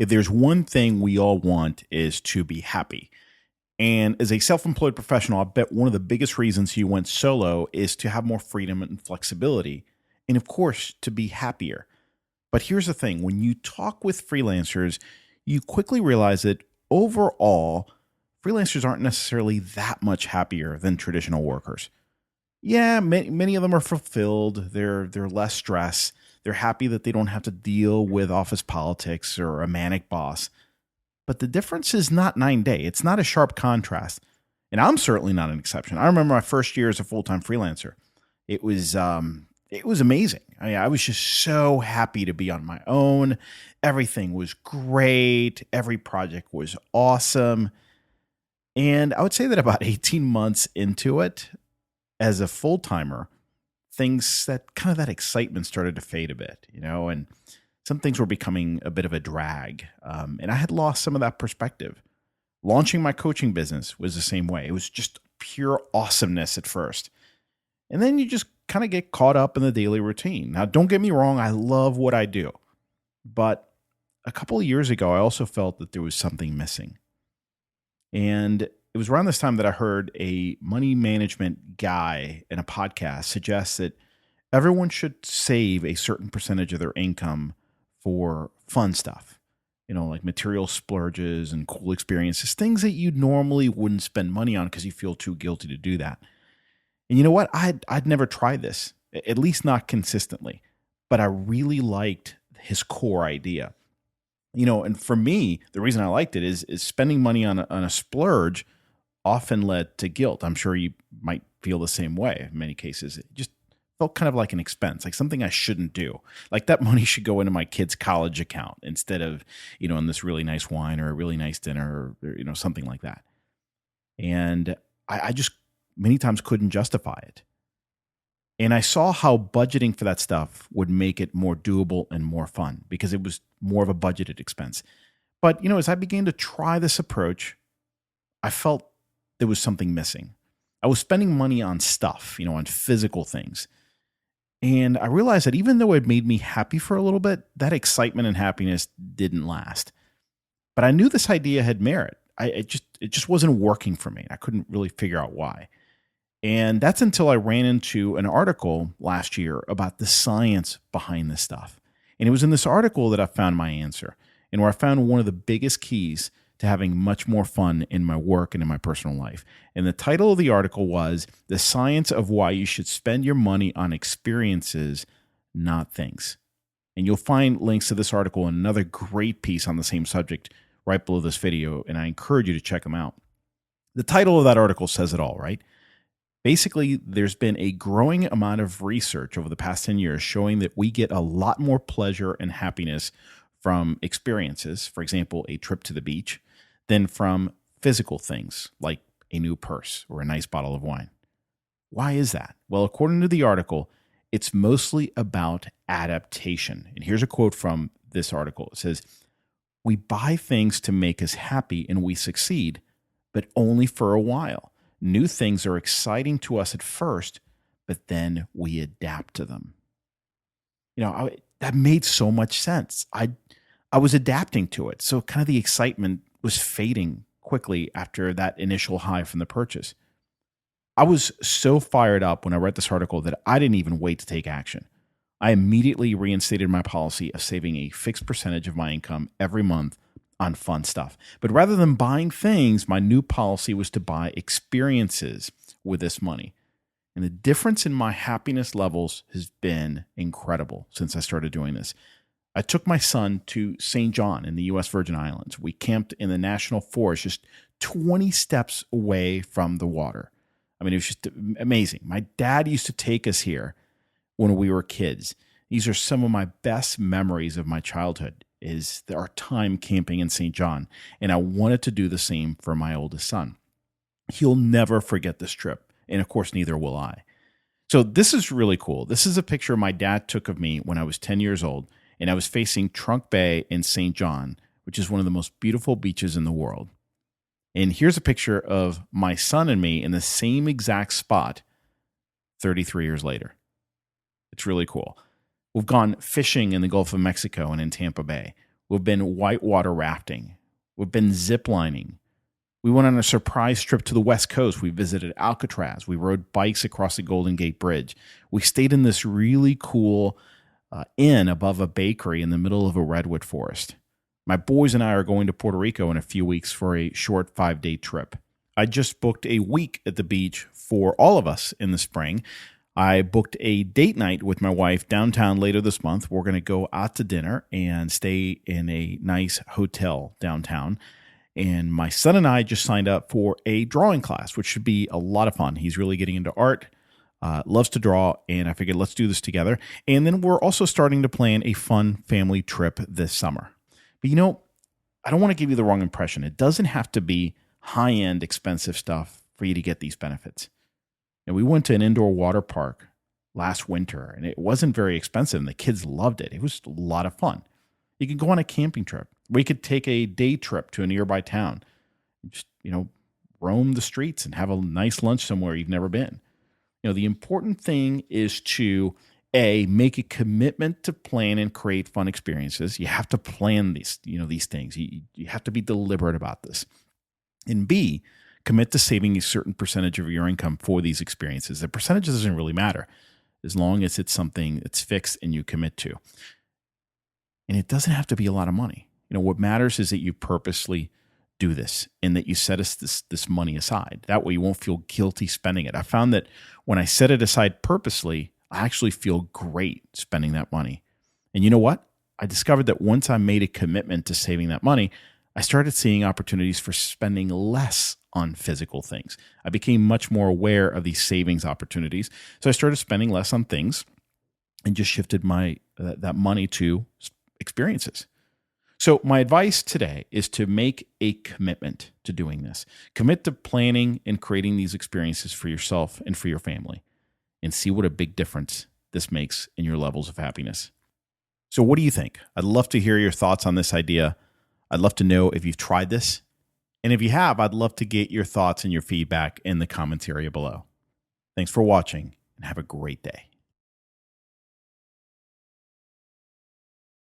If there's one thing we all want is to be happy. And as a self-employed professional, I bet one of the biggest reasons you went solo is to have more freedom and flexibility. And of course, to be happier. But here's the thing, when you talk with freelancers, you quickly realize that overall, freelancers aren't necessarily that much happier than traditional workers. Yeah, many of them are fulfilled. They're less stressed. They're happy that they don't have to deal with office politics or a manic boss. But the difference is not 9 day. It's not a sharp contrast. And I'm certainly not an exception. I remember my first year as a full-time freelancer. It was amazing. I was just so happy to be on my own. Everything was great. Every project was awesome. And I would say that about 18 months into it, as a full-timer, that excitement started to fade a bit, and some things were becoming a bit of a drag. And I had lost some of that perspective. Launching my coaching business was the same way. It was just pure awesomeness at first. And then you just kind of get caught up in the daily routine. Now, don't get me wrong. I love what I do. But a couple of years ago, I also felt that there was something missing. And it was around this time that I heard a money management guy in a podcast suggest that everyone should save a certain percentage of their income for fun stuff, like material splurges and cool experiences, things that you normally wouldn't spend money on because you feel too guilty to do that. And you know what? I'd never tried this, at least not consistently, but I really liked his core idea. And for me, the reason I liked it is spending money on a splurge often led to guilt. I'm sure you might feel the same way in many cases. It just felt kind of like an expense, like something I shouldn't do. Like that money should go into my kid's college account instead of, in this really nice wine or a really nice dinner or something like that. And I just many times couldn't justify it. And I saw how budgeting for that stuff would make it more doable and more fun because it was more of a budgeted expense. But, as I began to try this approach, I felt there was something missing. I was spending money on stuff, on physical things. And I realized that even though it made me happy for a little bit, that excitement and happiness didn't last. But I knew this idea had merit. It just wasn't working for me. I couldn't really figure out why. And that's until I ran into an article last year about the science behind this stuff. And it was in this article that I found my answer and where I found one of the biggest keys to having much more fun in my work and in my personal life. And the title of the article was The Science of Why You Should Spend Your Money on Experiences, Not Things. And you'll find links to this article and another great piece on the same subject right below this video, and I encourage you to check them out. The title of that article says it all, right? Basically, there's been a growing amount of research over the past 10 years showing that we get a lot more pleasure and happiness from experiences, for example, a trip to the beach, than from physical things like a new purse or a nice bottle of wine. Why is that? Well, according to the article, it's mostly about adaptation. And here's a quote from this article. It says, "We buy things to make us happy and we succeed, but only for a while. New things are exciting to us at first, but then we adapt to them." That made so much sense. I was adapting to it. So kind of the excitement was fading quickly after that initial high from the purchase. I was so fired up when I read this article that I didn't even wait to take action. I immediately reinstated my policy of saving a fixed percentage of my income every month on fun stuff. But rather than buying things, my new policy was to buy experiences with this money. And the difference in my happiness levels has been incredible since I started doing this. I took my son to St. John in the U.S. Virgin Islands. We camped in the national forest just 20 steps away from the water. I mean, it was just amazing. My dad used to take us here when we were kids. These are some of my best memories of my childhood, is our time camping in St. John. And I wanted to do the same for my oldest son. He'll never forget this trip. And of course, neither will I. So this is really cool. This is a picture my dad took of me when I was 10 years old. And I was facing Trunk Bay in St. John, which is one of the most beautiful beaches in the world. And here's a picture of my son and me in the same exact spot 33 years later. It's really cool. We've gone fishing in the Gulf of Mexico and in Tampa Bay. We've been whitewater rafting. We've been zip lining. We went on a surprise trip to the West Coast. We visited Alcatraz. We rode bikes across the Golden Gate Bridge. We stayed in this really cool inn above a bakery in the middle of a redwood forest. My boys and I are going to Puerto Rico in a few weeks for a short 5-day trip. I just booked a week at the beach for all of us in the spring. I booked a date night with my wife downtown later this month. We're going to go out to dinner and stay in a nice hotel downtown. And my son and I just signed up for a drawing class, which should be a lot of fun. He's really getting into art, loves to draw, and I figured let's do this together. And then we're also starting to plan a fun family trip this summer. But I don't want to give you the wrong impression. It doesn't have to be high-end, expensive stuff for you to get these benefits. And we went to an indoor water park last winter, and it wasn't very expensive, and the kids loved it. It was a lot of fun. You could go on a camping trip. We could take a day trip to a nearby town and just, roam the streets and have a nice lunch somewhere you've never been. The important thing is to, A, make a commitment to plan and create fun experiences. You have to plan these things. You have to be deliberate about this. And B, commit to saving a certain percentage of your income for these experiences. The percentage doesn't really matter as long as it's something that's fixed and you commit to. And it doesn't have to be a lot of money. What matters is that you purposely do this and that you set this money aside. That way you won't feel guilty spending it. I found that when I set it aside purposely, I actually feel great spending that money. And you know what? I discovered that once I made a commitment to saving that money, I started seeing opportunities for spending less on physical things. I became much more aware of these savings opportunities. So I started spending less on things and just shifted that money to experiences. So my advice today is to make a commitment to doing this. Commit to planning and creating these experiences for yourself and for your family, and see what a big difference this makes in your levels of happiness. So what do you think? I'd love to hear your thoughts on this idea. I'd love to know if you've tried this. And if you have, I'd love to get your thoughts and your feedback in the comments area below. Thanks for watching, and have a great day.